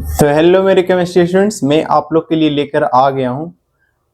तो हेलो मेरे chemistry students, मैं आप लोग के लिए लेकर आ गया हूँ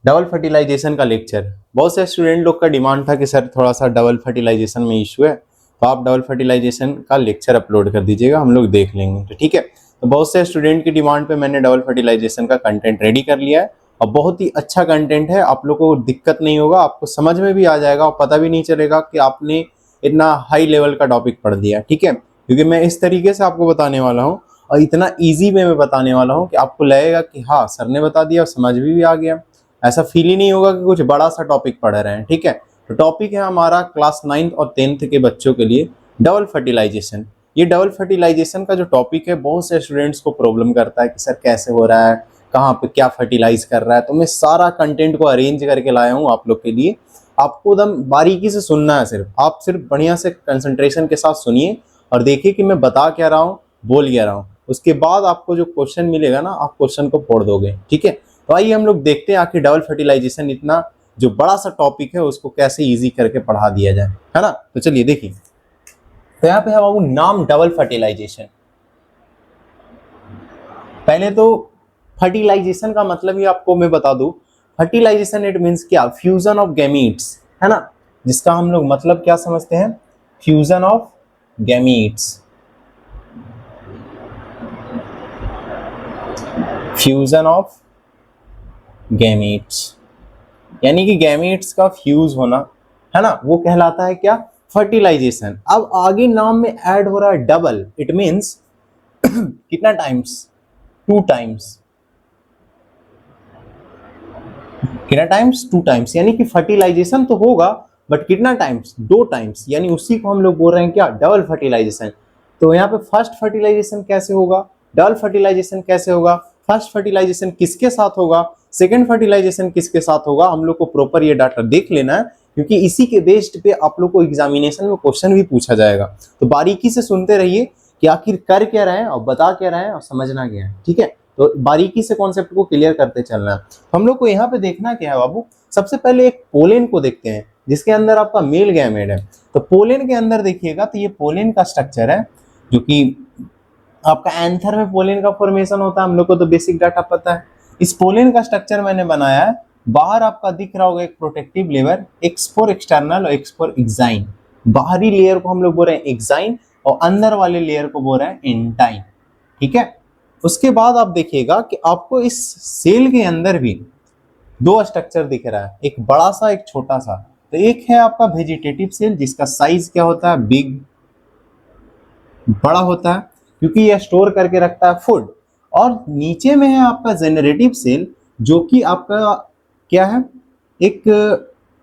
डबल फर्टिलाइजेशन का लेक्चर। बहुत से स्टूडेंट लोग का डिमांड था कि सर थोड़ा सा डबल फर्टिलाइजेशन में इशू है, तो आप डबल फर्टिलाइजेशन का लेक्चर अपलोड कर दीजिएगा, हम लोग देख लेंगे। तो ठीक है, तो बहुत से स्टूडेंट की डिमांड पे मैंने डबल फर्टिलाइजेशन का कंटेंट रेडी कर लिया है और बहुत ही अच्छा कंटेंट है। आप लोग को दिक्कत नहीं होगा, आपको समझ में भी आ जाएगा और पता भी नहीं चलेगा कि आपने इतना हाई लेवल का टॉपिक पढ़ दिया। ठीक है, क्योंकि मैं इस तरीके से आपको बताने वाला हूँ और इतना इजी वे में बताने वाला हूँ कि आपको लगेगा कि हाँ सर ने बता दिया और समझ भी आ गया। ऐसा फील ही नहीं होगा कि कुछ बड़ा सा टॉपिक पढ़ रहे हैं। ठीक है, तो टॉपिक है हमारा क्लास 9th और 10th के बच्चों के लिए डबल फर्टिलाइजेशन। ये डबल फर्टिलाइजेशन का जो टॉपिक है बहुत से स्टूडेंट्स को प्रॉब्लम करता है कि सर कैसे हो रहा है, कहाँ पे क्या फर्टिलाइज कर रहा है। तो मैं सारा कंटेंट को अरेंज करके लाया हूँ आप लोग के लिए। आपको एकदम बारीकी से सुनना है, आप सिर्फ बढ़िया से कंसंट्रेशन के साथ सुनिए और देखिए कि मैं बता क्या रहा हूँ, बोल क्या रहा हूँ। उसके बाद आपको जो क्वेश्चन मिलेगा ना, आप क्वेश्चन को फोड़ दोगे। ठीक है, तो आइए हम लोग देखते हैं आखिर डबल फर्टिलाइजेशन इतना जो बड़ा सा टॉपिक है उसको कैसे इजी करके पढ़ा दिया जाए, है ना। तो चलिए देखिए, तो यहाँ पे है बाबू नाम डबल फर्टिलाइजेशन। पहले तो फर्टिलाइजेशन का मतलब ही आपको मैं बता दूं। फर्टिलाइजेशन इट मीन्स क्या, फ्यूजन ऑफ गैमीट्स, है ना, जिसका हम लोग मतलब क्या समझते हैं, fusion of gametes. Fusion of gametes यानी कि गैमीट्स का फ्यूज होना, है ना, वो कहलाता है क्या, फर्टिलाइजेशन। अब आगे नाम में ऐड हो रहा है डबल, इट मीन्स कितना टाइम्स, 2 टाइम्स। कितना टाइम्स, 2 टाइम्स, यानी कि फर्टिलाइजेशन तो होगा बट कितना टाइम्स, 2 टाइम्स, यानी उसी को हम लोग बोल रहे हैं क्या, डबल फर्टिलाइजेशन। तो यहाँ पे फर्स्ट फर्टिलाइजेशन कैसे होगा, डबल फर्टिलाइजेशन कैसे होगा, फर्स्ट फर्टिलाइजेशन किसके साथ होगा, सेकेंड फर्टिलाइजेशन किसके साथ होगा, हम लोग को प्रॉपर ये डाटा देख लेना है, क्योंकि इसी के बेस्ड पे आप लोग को एग्जामिनेशन में क्वेश्चन भी पूछा जाएगा। तो बारीकी से सुनते रहिए कि आखिर कर क्या रहे हैं और बता क्या रहे हैं और समझना क्या है। ठीक है, तो बारीकी से कॉन्सेप्ट को क्लियर करते चलना है। हम लोग को यहाँ पे देखना क्या है बाबू, सबसे पहले एक पोलेन को देखते हैं जिसके अंदर आपका मेल गैमेट है। तो पोलेन के अंदर देखिएगा तो ये पोलेन का स्ट्रक्चर है, जो कि आपका एंथर में पोलेन का फॉर्मेशन होता है, हम लोग को तो बेसिक डाटा पता है। इस पोलेन का स्ट्रक्चर मैंने बनाया है। बाहर आपका दिख रहा होगा एक protective layer, x for external और एक्स फॉर एक्साइन। बाहरी लेयर को हम लोग बोल रहे हैं एक्साइन और अंदर वाले लेयर को बोल रहे हैं इंटाइन। ठीक है, उसके बाद आप देखिएगा कि आपको इस सेल के अंदर भी 2 स्ट्रक्चर दिख रहा है, एक बड़ा सा एक छोटा सा। तो एक है आपका वेजिटेटिव सेल जिसका साइज क्या होता है, बिग, बड़ा होता है, क्योंकि यह स्टोर करके रखता है फूड। और नीचे में है आपका जेनरेटिव सेल जो कि आपका क्या है, एक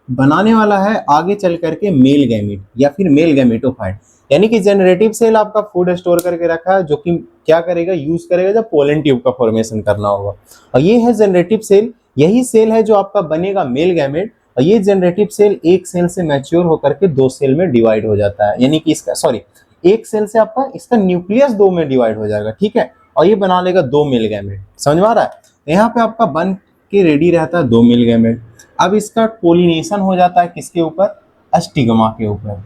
बनाने वाला है आगे चल करके मेल गैमेट या फिर मेल गैमेटोफाइट। यानी कि जेनरेटिव सेल आपका फूड स्टोर करके रखा है, जो कि क्या करेगा, यूज करेगा जब पोलन ट्यूब का फॉर्मेशन करना होगा। और ये है जेनरेटिव सेल, यही सेल है जो आपका बनेगा मेल गैमेट। और ये जेनरेटिव सेल एक सेल से मैच्योर होकर के 2 सेल में डिवाइड हो जाता है, यानी कि इसका एक सेल से आपका इसका न्यूक्लियस 2 में डिवाइड हो जाएगा। ठीक है, और ये बना लेगा 2 मेल गैमेट। समझ में आ रहा है, यहाँ पे आपका बन के रेडी रहता है 2 मेल गैमेट। अब इसका पोलिनेशन हो जाता है किसके ऊपर, स्टिग्मा के ऊपर।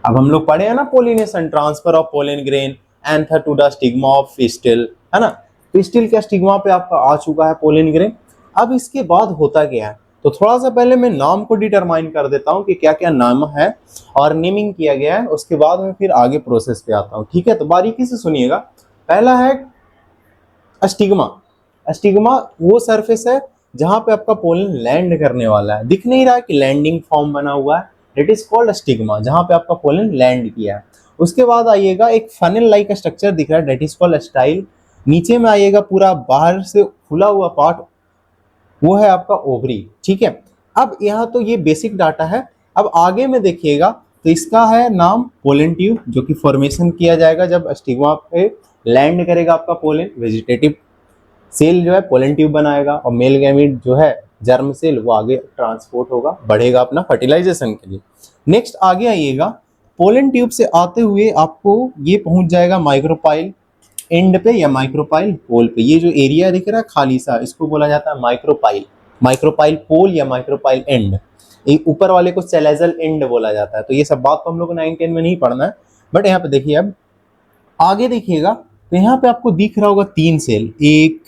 अब हम लोग पढ़े हैं ना pollination, transfer of pollen grain anther to the stigma of pistil, है ना। पिस्टिल के स्टिग्मा पे आपका आ चुका है पोलन ग्रेन। अब इसके बाद होता क्या है, तो थोड़ा सा पहले मैं नाम को डिटरमाइन कर देता हूं कि क्या क्या नाम है और नेमिंग किया गया है, उसके बाद में फिर आगे प्रोसेस पे आता हूं। ठीक है, तो बारीकी से सुनिएगा। पहला है स्टिग्मा। स्टिग्मा वो सरफेस है जहां पे आपका पोलन लैंड करने वाला है, दिख नहीं रहा है कि लैंडिंग फॉर्म बना हुआ है, इट इज कॉल्ड स्टिग्मा, जहां पे आपका पोलन लैंड किया है। उसके बाद आइएगा एक फनल लाइक स्ट्रक्चर दिख रहा है, दैट इज कॉल्ड स्टाइल। नीचे में आइएगा पूरा बाहर से खुला हुआ पार्ट, वो है आपका ओवरी। ठीक है, अब यहाँ तो ये बेसिक डाटा है। अब आगे में देखिएगा तो इसका है नाम पोलन ट्यूब, जो कि फॉर्मेशन किया जाएगा जब स्टिग्मा पे लैंड करेगा आपका पोलन। वेजिटेटिव सेल जो है पोलन ट्यूब बनाएगा और मेल गैमीट जो है जर्म सेल वो आगे ट्रांसपोर्ट होगा, बढ़ेगा अपना फर्टिलाइजेशन के लिए। नेक्स्ट आगे आइएगा, पोलन ट्यूब से आते हुए आपको ये पहुंच जाएगा माइक्रोपाइल एंड पे या माइक्रोपाइल पोल पे। ये जो एरिया दिख रहा है खाली सा, इसको बोला जाता है माइक्रोपाइल, माइक्रोपाइल पोल या माइक्रोपाइल एंड। ऊपर वाले को सेलेजल एंड बोला जाता है। तो ये सब बात तो हम लोग को 9-10 में नहीं पढ़ना है, बट यहाँ पे देखिए अब आगे देखिएगा तो यहाँ पे आपको दिख रहा होगा 3 सेल, 1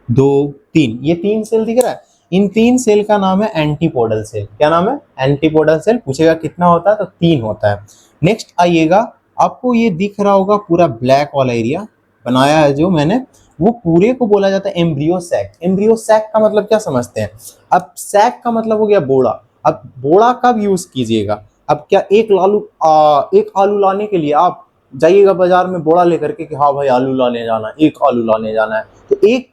2 3, ये 3 सेल दिख रहा है। इन 3 सेल का नाम है एंटीपोडल सेल। क्या नाम है? Antipodal cell. पूछेगा कितना होता है, तो 3 होता है। नेक्स्ट आइएगा, आपको ये दिख रहा होगा पूरा ब्लैक वाला एरिया बनाया है जो मैंने, वो पूरे को बोला जाता है एम्ब्रियो सैक। एम्ब्रियो सैक का मतलब क्या समझते हैं? अब सैक का मतलब हो गया बोड़ा। अब बोड़ा कब यूज कीजिएगा? अब क्या एक आलू लाने के लिए आप जाइएगा बाजार में बोड़ा लेकर के कि हाँ भाई आलू लाने जाना है, एक आलू लाने जाना है, तो एक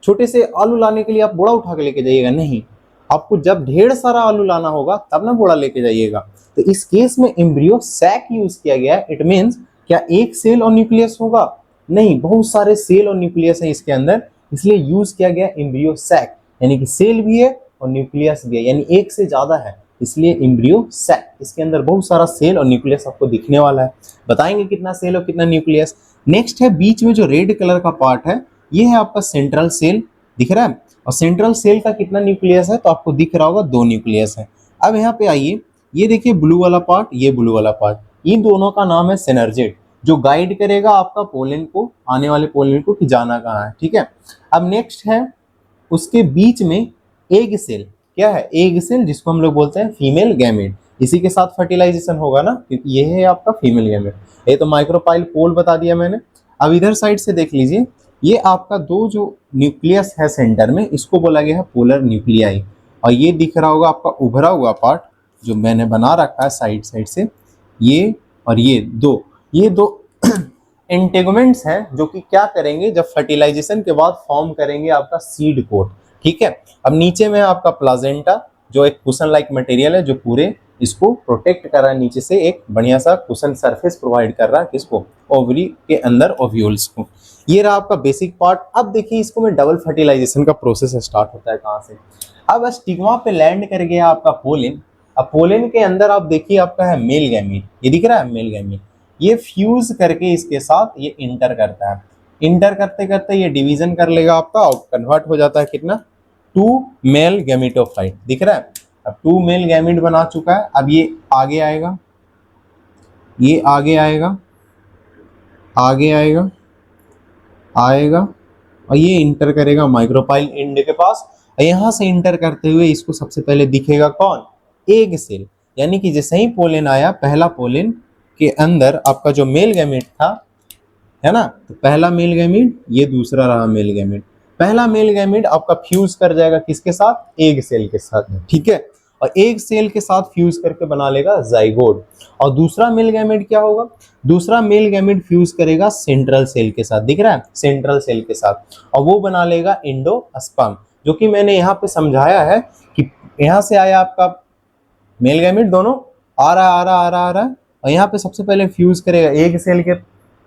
छोटे से आलू लाने के लिए आप बोड़ा उठा के लेके जाइएगा? नहीं, आपको जब ढेर सारा आलू लाना होगा तब ना बोड़ा लेके जाइएगा। तो इस केस में एम्ब्रियो सैक यूज किया गया है। इट मींस क्या एक सेल और न्यूक्लियस होगा? नहीं, बहुत सारे सेल और न्यूक्लियस है इसके अंदर, इसलिए यूज किया गया एम्ब्रियो सैक। यानी कि सेल भी है और न्यूक्लियस भी है, यानी एक से ज्यादा है, इसलिए एम्ब्रियो सैक। इसके अंदर बहुत सारा सेल और न्यूक्लियस आपको दिखने वाला है। बताएंगे कितना सेल और कितना न्यूक्लियस। नेक्स्ट है बीच में जो रेड कलर का पार्ट है, ये है आपका सेंट्रल सेल, दिख रहा है। और सेंट्रल सेल का कितना न्यूक्लियस है, तो आपको दिख रहा होगा 2 न्यूक्लियस है। अब यहाँ पे आइए, ये देखिए ब्लू वाला पार्ट, ये ब्लू वाला पार्ट, इन दोनों का नाम है सिनर्जिड, जो गाइड करेगा आपका पोलन को, आने वाले पोलन को कि जाना कहाँ है। ठीक है। अब नेक्स्ट है उसके बीच में एग सेल। क्या है? एग सेल, जिसको हम लोग बोलते हैं फीमेल गैमेट। इसी के साथ फर्टिलाइजेशन होगा ना, क्योंकि ये है आपका फीमेल गैमेट। ये तो माइक्रोपाइल पोल बता दिया मैंने। अब इधर साइड से देख लीजिए, ये आपका 2 जो न्यूक्लियस है सेंटर में, इसको बोला गया है पोलर न्यूक्लियाई। और ये दिख रहा होगा आपका उभरा हुआ पार्ट जो मैंने बना रखा है साइड साइड से, ये और ये दो एंटेगमेंट्स हैं जो कि क्या करेंगे, जब फर्टिलाइजेशन के बाद फॉर्म करेंगे आपका सीड कोट। ठीक है। अब नीचे में आपका प्लाजेंटा, जो एक कुशन लाइक मटेरियल है, जो पूरे इसको प्रोटेक्ट कर रहा है नीचे से, एक बढ़िया सा कुशन सरफेस प्रोवाइड कर रहा है किसको? ओवरी के अंदर ओव्यूल्स को। ये रहा आपका बेसिक पार्ट। अब देखिए इसको में डबल फर्टिलाइजेशन का प्रोसेस स्टार्ट होता है कहाँ से। अब स्टिग्मा पे लैंड कर गया आपका पोलन। अब पोलन के अंदर आप देखिए आपका है मेल गैमीट, ये दिख रहा है मेल गैमीट। ये फ्यूज करके इसके साथ ये इंटर करता है। इंटर करते करते ये डिवीजन कर लेगा आपका और कन्वर्ट हो जाता है कितना? 2 मेल गैमेटोफाइट, दिख रहा है। अब 2 मेल गैमेट बना चुका है। अब ये आगे आएगा, ये आगे आएगा, आगे आएगा, आएगा और ये इंटर करेगा माइक्रोपाइल एंड के पास। यहां से इंटर करते हुए इसको सबसे पहले दिखेगा कौन? Egg cell. यानी कि जैसे ही पोलन आया, पहला पोलन के अंदर आपका जो मेल गैमेट था, है ना, तो पहला मेल गैमेट, ये दूसरा रहा मेल गैमेट। पहला मेल गैमेट आपका फ्यूज कर जाएगा किसके साथ? एग सेल के साथ। ठीक है। और एग सेल के साथ फ्यूज करके बना लेगा जाइगोट। और दूसरा मेल गैमेट क्या होगा? दूसरा मेल गैमेट फ्यूज करेगा सेंट्रल सेल के साथ, दिख रहा है, सेंट्रल सेल के साथ, और वो बना लेगा एंडोस्पर्म, जो कि मैंने यहाँ पे समझाया है कि यहाँ से आया आपका मेल गैमेट, दोनों आ रहा है, आ रहा आ रहा आ रहा है, और यहाँ पे सबसे पहले फ्यूज करेगा एग सेल के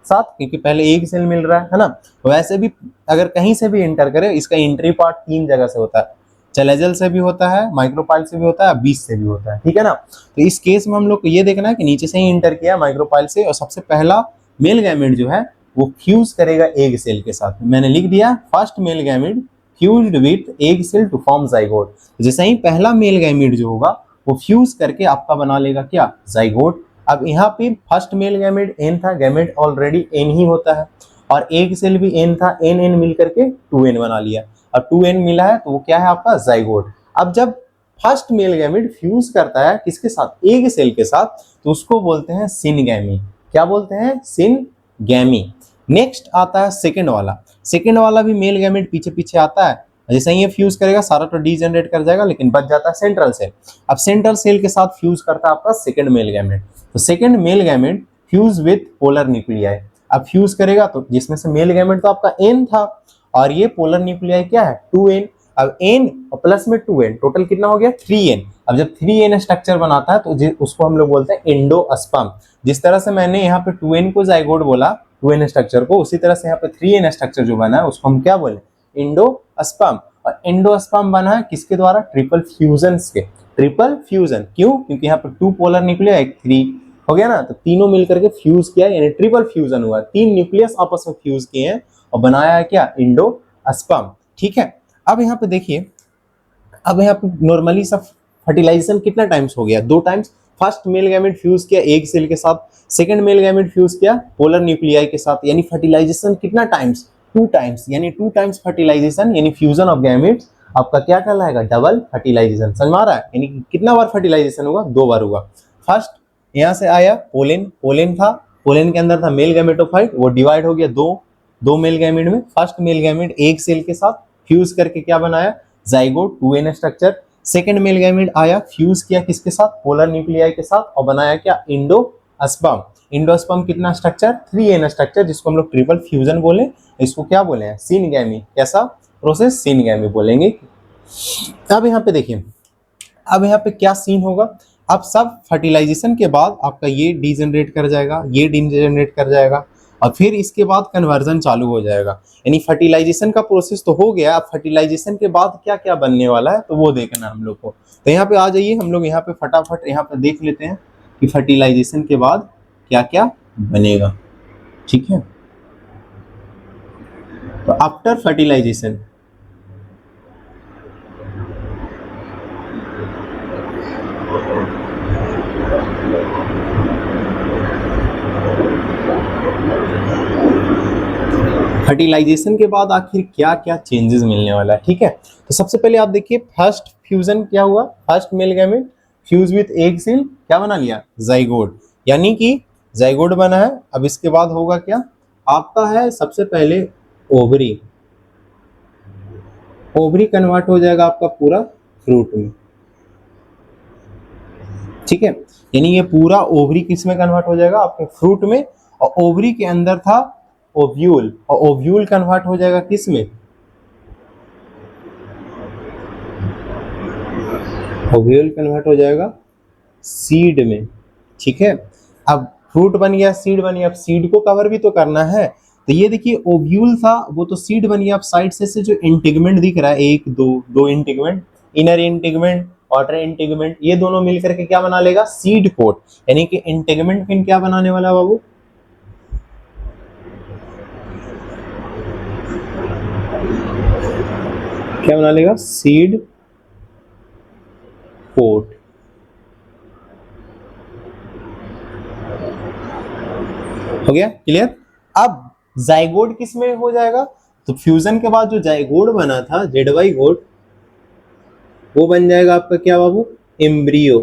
साथ, क्योंकि पहले एग सेल मिल रहा है ना। वैसे भी अगर कहीं से भी एंटर करे, इसका एंट्री पार्ट 3 जगह से होता है, चलेजल से भी होता है, माइक्रोपाइल से भी होता है, बीच से भी होता है। ठीक है ना। तो इस केस में हम लोग को ये देखना है कि नीचे से ही इंटर किया माइक्रोपाइल से, और सबसे पहला मेल गैमेट जो है वो फ्यूज करेगा एग सेल के साथ। मैंने लिख दिया first male gamete fused with egg cell to form zygote. जैसे ही पहला मेल गैमेट जो होगा वो फ्यूज करके आपका बना लेगा क्या? जाइगोट। अब यहाँ पे फर्स्ट मेल गैमेट एन था, गैमेट ऑलरेडी एन ही होता है, और एग सेल भी एन था, एन एन मिल करके 2n बना लिया, और 2n मिला है तो वो क्या है आपका? जाइगोट। अब जब फर्स्ट मेल गैमेट फ्यूज करता है किसके साथ? एग सेल के साथ, तो उसको बोलते हैं सिनगैमी। क्या बोलते हैं? सिनगैमी। नेक्स्ट आता है सेकंड वाला। सेकंड वाला भी मेल गैमेट पीछे पीछे आता है, जैसे ही ये फ्यूज करेगा सारा तो डीजनरेट कर जाएगा, लेकिन बच जाता है सेंट्रल सेल। अब सेंट्रल सेल के साथ फ्यूज करता है आपका सेकंड मेल गैमेट, तो second male gamete fuse with polar nuclei. अब फ्यूज करेगा तो जिसमें से मेल गैमेट तो आपका एन था, और ये पोलर न्यूक्लियाई क्या है? 2n। अब n और प्लस में 2n, टोटल कितना हो गया? 3n। अब जब 3n स्ट्रक्चर बनाता है तो उसको हम लोग बोलते हैं एंडोस्पर्म। जिस तरह से मैंने यहाँ पे 2n को जाइगोट बोला, 2n स्ट्रक्चर को, उसी तरह से यहाँ पे 3n स्ट्रक्चर जो बना है उसको हम क्या बोले? एंडोस्पर्म। और एंडोस्पर्म बना है किसके द्वारा? ट्रिपल फ्यूजन के। ट्रिपल फ्यूजन क्यों? क्योंकि यहाँ पे 2 पोलर न्यूक्लियाई, 3 हो गया ना, तो तीनों मिलकर के फ्यूज किया, यानी ट्रिपल फ्यूजन हुआ। 3 न्यूक्लियस आपस में फ्यूज किए हैं और बनाया है क्या? एंडोस्पर्म। ठीक है। अब यहाँ पे देखिए, अब यहाँ पे नॉर्मली सब फर्टिलाइजेशन कितना टाइम्स हो गया? 2 times. First male gamete fuse किया एग सेल के साथ, सेकंड मेल गैमेट फ्यूज किया पोलर न्यूक्लियाई के साथ, यानी फर्टिलाइजेशन कितना टाइम्स, 2 टाइम्स, यानी 2 टाइम्स फर्टिलाइजेशन यानी फ्यूजन ऑफ गैमेट्स आपका क्या कहलाएगा, डबल फर्टिलाइजेशन। समझ में आ रहा है, यानी कितना बार फर्टिलाइजेशन होगा, 2 बार होगा। फर्स्ट यहाँ से आया पोलेन, पोलेन था, पोलेन के अंदर था मेल गैमेटोफाइट, वो डिवाइड हो गया दो मेल गैमेट में। First male gamete egg cell के साथ फ्यूज करके क्या बनाया, zygote 2n structure. Second male gamete आया, फ्यूज किया किसके साथ, पोलर न्यूक्लियाई के साथ, और बनाया क्या, इंडोस्पर्म। इंडोस्पर्म कितना स्ट्रक्चर, 3n स्ट्रक्चर, जिसको हम लोग ट्रिपल फ्यूजन बोले, इसको क्या बोले हैं, सिनगैमी। कैसा प्रोसेस, सिनगैमी बोलेंगे। अब यहाँ पे देखिए, अब यहाँ पे क्या सीन होगा, अब सब फर्टिलाइजेशन के बाद आपका ये डीजनरेट कर जाएगा, ये डीजनरेट कर जाएगा, और फिर इसके बाद कन्वर्जन चालू हो जाएगा। यानी फर्टिलाइजेशन का प्रोसेस तो हो गया, अब फर्टिलाइजेशन के बाद क्या क्या बनने वाला है तो वो देखना हम लोग को। तो यहाँ पे आ जाइए, हम लोग यहाँ पे फटाफट यहाँ पे देख लेते हैं कि फर्टिलाइजेशन के बाद क्या क्या बनेगा। ठीक है, तो आफ्टर फर्टिलाइजेशन फर्टिलाइजेशन के बाद आखिर क्या क्या चेंजेस मिलने वाला है। ठीक है, तो सबसे पहले आप देखिए फर्स्ट फ्यूजन क्या हुआ, first male gamete fuse with egg cell क्या बना लिया, जाइगोट, यानी कि जाइगोट बना है। अब इसके बाद होगा क्या, आपका है सबसे पहले ओवरी, ओवरी कन्वर्ट हो जाएगा आपका पूरा फ्रूट में। ठीक है, यानी ये पूरा ओवरी किस में कन्वर्ट हो जाएगा, आपके फ्रूट में, और ओवरी के अंदर था ओव्यूल, और ओव्यूल कन्वर्ट हो जाएगा किस में, ओव्यूल कन्वर्ट हो जाएगा सीड में। ठीक है, अब फ्रूट बन गया, सीड बन गया, अब सीड को कवर भी तो करना है। तो ये देखिए ओव्यूल था, वो तो सीड बन गया। अब साइड से जो इंटीगमेंट दिख रहा है, एक दो इंटीगमेंट, इनर इंटीगमेंट, आउटर इंटीगमेंट, ये दोनों मिलकर के क्या बना लेगा, सीड कोट। यानी कि इंटीगमेंट पिन क्या बनाने वाला है बाबू, क्या बना लेगा, सीड कोट। हो गया क्लियर। अब जाइगोट किस में हो जाएगा, तो फ्यूजन के बाद जो जाइगोट बना था जेडवाई गोट, वो बन जाएगा आपका क्या बाबू, एम्ब्रियो।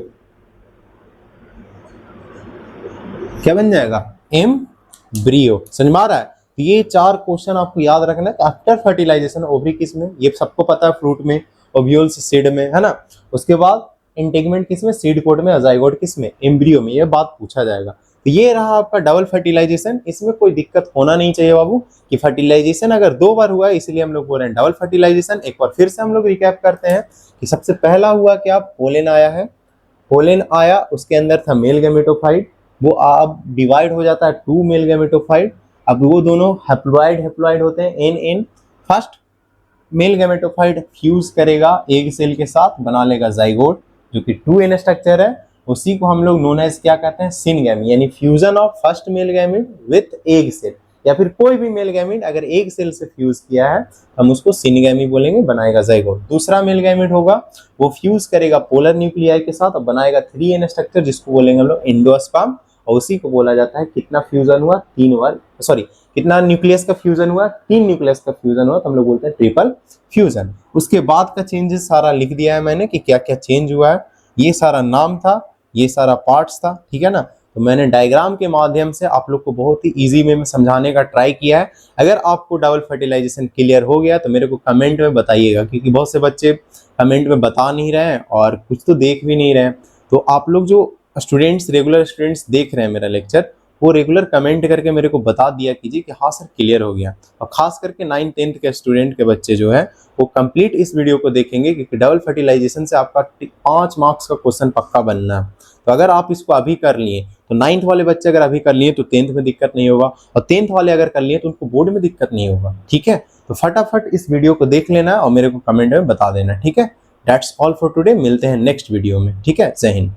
क्या बन जाएगा, एम्ब्रियो। समझ में आ रहा है। तो ये 4 क्वेश्चन आपको याद रखना है। आफ्टर फर्टिलाइजेशन ओवरी किस में, ये सबको पता है, फ्रूट में, ओव्यूल्स सीड में, है ना। उसके बाद इंटीगमेंट किस में, सीड कोट में, जाइगोट किस में, एम्ब्रियो में। ये बात पूछा जाएगा। तो ये रहा आपका डबल फर्टिलाइजेशन। इसमें कोई दिक्कत होना नहीं चाहिए बाबू कि फर्टिलाइजेशन अगर 2 बार हुआ है, इसलिए हम लोग बोल रहे हैं डबल फर्टिलाइजेशन। एक बार फिर से हम लोग रिकैप करते हैं कि सबसे पहला हुआ क्या, पोलेन आया है, पोलेन आया, उसके अंदर था मेल गैमेटोफाइट, वो अब डिवाइड हो जाता है 2 मेल गैमेटोफाइट। अब वो दोनों हैप्लॉइड होते हैं, n n. First male gametophyte fuse करेगा एग सेल के साथ, बना लेगा जाइगोट, जो कि 2n स्ट्रक्चर है। उसी को हम लोग नोन एज क्या कहते हैं, सिनगैमी, यानी fusion of first male gamete with egg cell, या फिर कोई भी मेल गैमेट अगर एग सेल से फ्यूज किया है हम उसको सिनगैमी बोलेंगे, बनाएगा जाइगोट। दूसरा मेल गैमेट होगा वो फ्यूज करेगा पोलर न्यूक्लियाई के साथ और बनाएगा 3n स्ट्रक्चर, जिसको बोलेंगे हम लोग एंडोस्पर्म। और उसी को बोला जाता है कितना फ्यूजन हुआ, 3 बार, सॉरी कितना न्यूक्लियस का फ्यूजन हुआ, 3 न्यूक्लियस का फ्यूजन हुआ, तो हम लोग बोलते हैं ट्रिपल फ्यूजन। उसके बाद का चेंजेस सारा लिख दिया है मैंने कि क्या क्या चेंज हुआ है। ये सारा नाम था, ये सारा पार्ट्स था, ठीक है ना। तो मैंने डायग्राम के माध्यम से आप लोग को बहुत ही इजी वे में समझाने का ट्राई किया है। अगर आपको डबल फर्टिलाइजेशन क्लियर हो गया तो मेरे को कमेंट में बताइएगा, क्योंकि बहुत से बच्चे कमेंट में बता नहीं रहे हैं और कुछ तो देख भी नहीं रहे हैं। तो आप लोग जो स्टूडेंट्स, रेगुलर स्टूडेंट्स देख रहे हैं मेरा लेक्चर, वो रेगुलर कमेंट करके मेरे को बता दिया कीजिए कि हाँ सर क्लियर हो गया। और खास करके 9th 10th के स्टूडेंट के बच्चे जो है वो कंप्लीट इस वीडियो को देखेंगे, क्योंकि डबल फर्टिलाइजेशन से आपका 5 मार्क्स का क्वेश्चन पक्का बनना है। तो अगर आप इसको अभी कर लिए तो 9th वाले बच्चे अगर अभी कर लिए तो 10th में दिक्कत नहीं होगा, और 10th वाले अगर कर लिए तो उनको बोर्ड में दिक्कत नहीं होगा। ठीक है, तो फटाफट इस वीडियो को देख लेना और मेरे को कमेंट में बता देना। ठीक है, दैट्स ऑल फॉर टुडे। मिलते हैं नेक्स्ट वीडियो में। ठीक है, जय हिंद।